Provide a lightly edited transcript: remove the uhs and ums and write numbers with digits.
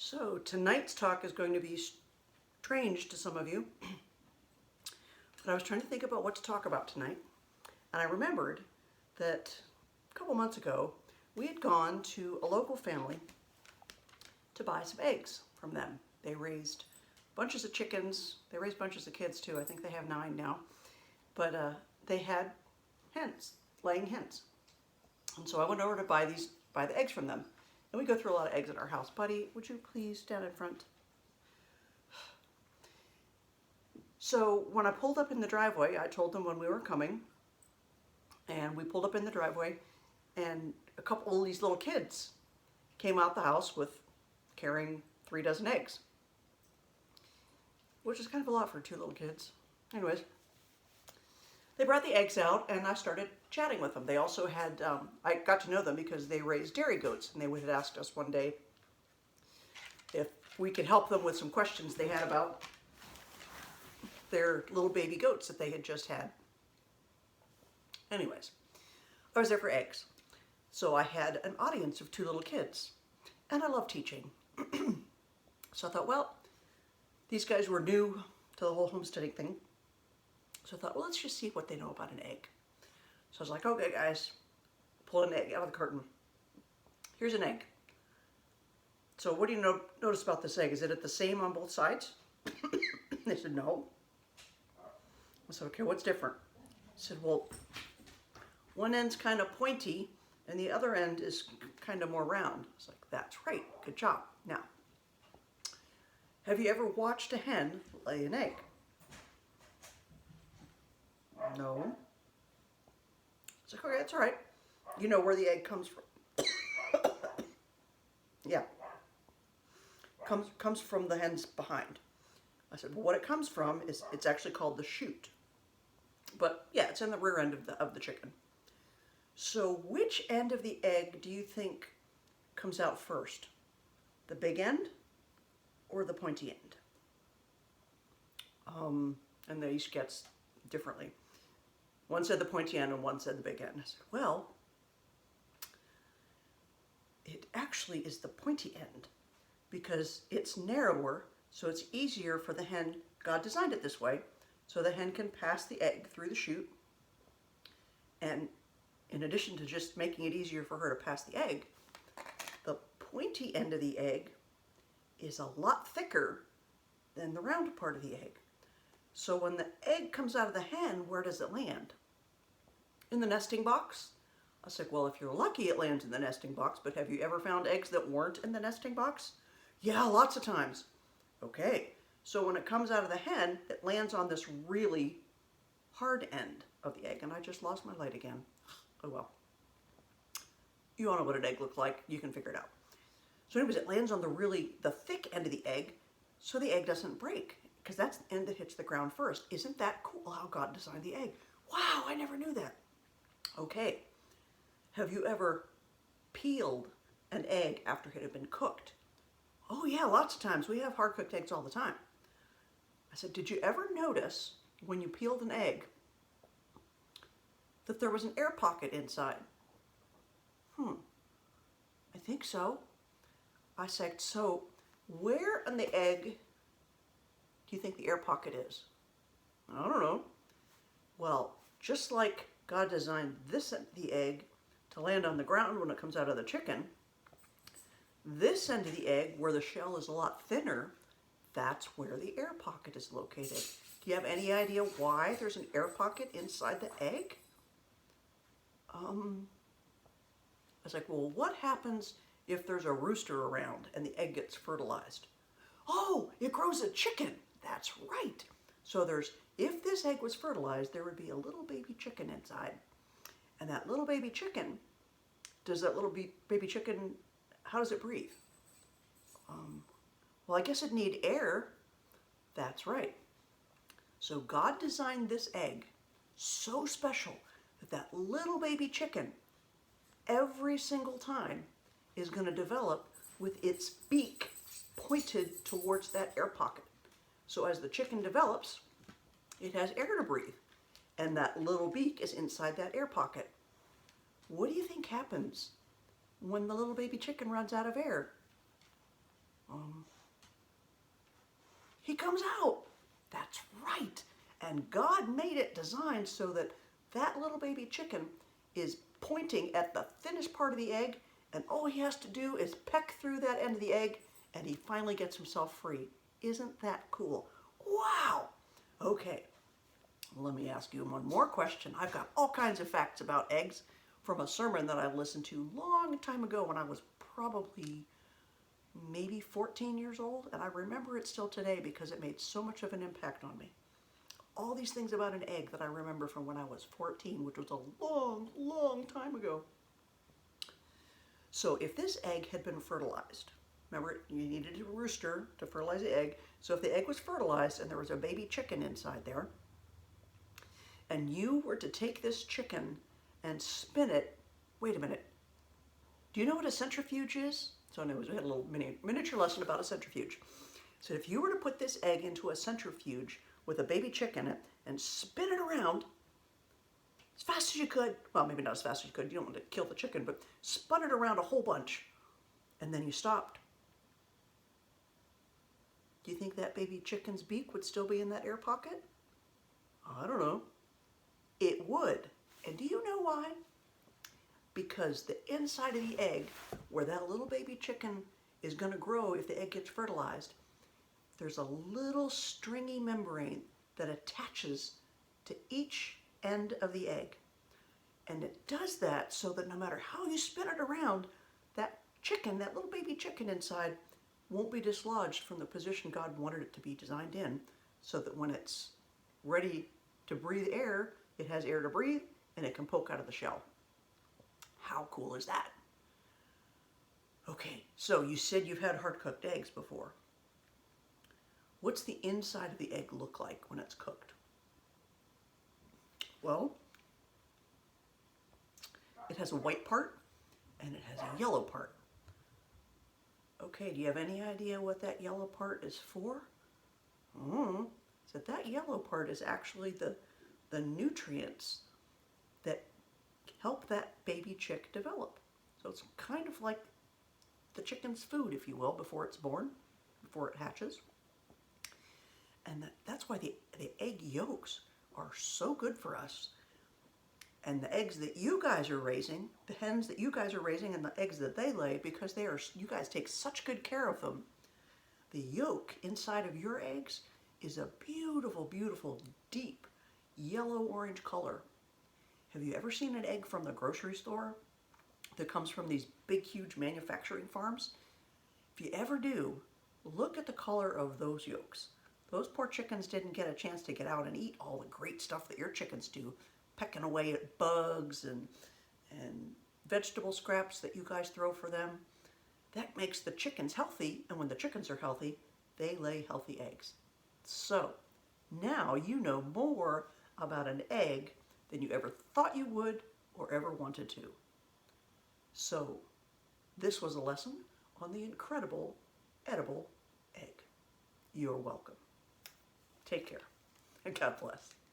So tonight's talk is going to be strange to some of you, but I was trying to think about what to talk about tonight, and I remembered that a couple months ago we had gone to a local family to buy some eggs from them. They raised bunches of chickens. They raised bunches of kids too. I think they have 9 now, but they had hens, laying hens. And so I went over to buy the eggs from them. And we go through a lot of eggs at our house. Buddy, would you please stand in front? So when I pulled up in the driveway, I told them when we were coming, and we pulled up in the driveway, and a couple of these little kids came out the house carrying 3 dozen eggs, which is kind of a lot for 2 little kids. Anyways, they brought the eggs out, and I started chatting with them. They also had, I got to know them because they raised dairy goats, and they had asked us one day if we could help them with some questions they had about their little baby goats that they had just had. Anyways, I was there for eggs. So I had an audience of 2 little kids, and I love teaching. So I thought, well, these guys were new to the whole homesteading thing. So I thought, well, let's just see what they know about an egg. So I was like, okay, guys, pull an egg out of the carton. Here's an egg. So what do you notice about this egg? Is it the same on both sides? They said, no. I said, okay, what's different? I said, well, one end's kind of pointy and the other end is kind of more round. I was like, that's right, good job. Now, have you ever watched a hen lay an egg? No. It's like, okay, that's all right. You know where the egg comes from. Yeah. Comes from the hen's behind. I said, well, what it comes from is, it's actually called the chute. But yeah, it's in the rear end of the chicken. So which end of the egg do you think comes out first? The big end or the pointy end? And they each gets differently. One said the pointy end and one said the big end. I said, well, it actually is the pointy end because it's narrower, so it's easier for the hen. God designed it this way, so the hen can pass the egg through the chute. And in addition to just making it easier for her to pass the egg, the pointy end of the egg is a lot thicker than the round part of the egg. So when the egg comes out of the hen, where does it land? In the nesting box? I was like, well, if you're lucky, it lands in the nesting box, but have you ever found eggs that weren't in the nesting box? Yeah, lots of times. Okay, so when it comes out of the hen, it lands on this really hard end of the egg, and I just lost my light again. Oh well. You all know what an egg looks like. You can figure it out. So anyways, it lands on the thick end of the egg, so the egg doesn't break, because that's the end that hits the ground first. Isn't that cool how God designed the egg? Wow, I never knew that. Okay, have you ever peeled an egg after it had been cooked? Oh yeah, lots of times. We have hard-cooked eggs all the time. I said, did you ever notice when you peeled an egg that there was an air pocket inside? I think so. I said, so where in the egg do you think the air pocket is? I don't know. Well, just like God designed the egg to land on the ground when it comes out of the chicken, this end of the egg, where the shell is a lot thinner, that's where the air pocket is located. Do you have any idea why there's an air pocket inside the egg? I was like, well, what happens if there's a rooster around and the egg gets fertilized? Oh, it grows a chicken. That's right. So if this egg was fertilized, there would be a little baby chicken inside. And that little baby chicken, baby chicken, how does it breathe? Well, I guess it'd need air. That's right. So God designed this egg so special that little baby chicken, every single time, is going to develop with its beak pointed towards that air pocket. So as the chicken develops, it has air to breathe, and that little beak is inside that air pocket. What do you think happens when the little baby chicken runs out of air? He comes out. That's right. And God made it designed so that that little baby chicken is pointing at the thinnest part of the egg, and all he has to do is peck through that end of the egg, and he finally gets himself free. Isn't that cool? Wow. Okay, let me ask you one more question. I've got all kinds of facts about eggs from a sermon that I listened to long time ago when I was probably maybe 14 years old, and I remember it still today because it made so much of an impact on me. All these things about an egg that I remember from when I was 14, which was a long, long time ago. So if this egg had been fertilized, remember you needed a rooster to fertilize the egg, so if the egg was fertilized and there was a baby chicken inside there, and you were to take this chicken and spin it, wait a minute, do you know what a centrifuge is? So anyways, we had a little miniature lesson about a centrifuge. So if you were to put this egg into a centrifuge with a baby chicken in it and spin it around as fast as you could, well, maybe not as fast as you could, you don't want to kill the chicken, but spun it around a whole bunch, and then you stopped. Do you think that baby chicken's beak would still be in that air pocket? I don't know. It would. And do you know why? Because the inside of the egg, where that little baby chicken is going to grow if the egg gets fertilized, there's a little stringy membrane that attaches to each end of the egg. And it does that so that no matter how you spin it around, that chicken, that little baby chicken inside, won't be dislodged from the position God wanted it to be designed in, so that when it's ready to breathe air, it has air to breathe and it can poke out of the shell. How cool is that? Okay, so you said you've had hard-cooked eggs before. What's the inside of the egg look like when it's cooked? Well, it has a white part and it has a yellow part. Okay, do you have any idea what that yellow part is for? So that yellow part is actually the nutrients that help that baby chick develop. So it's kind of like the chicken's food, if you will, before it's born, before it hatches. And that's why the egg yolks are so good for us. And the eggs that you guys are raising, the hens that you guys are raising and the eggs that they lay, because you guys take such good care of them, the yolk inside of your eggs is a beautiful, beautiful, deep yellow-orange color. Have you ever seen an egg from the grocery store that comes from these big, huge manufacturing farms? If you ever do, look at the color of those yolks. Those poor chickens didn't get a chance to get out and eat all the great stuff that your chickens do, pecking away at bugs and vegetable scraps that you guys throw for them. That makes the chickens healthy, and when the chickens are healthy, they lay healthy eggs. So, now you know more about an egg than you ever thought you would or ever wanted to. So, this was a lesson on the incredible edible egg. You're welcome. Take care, and God bless.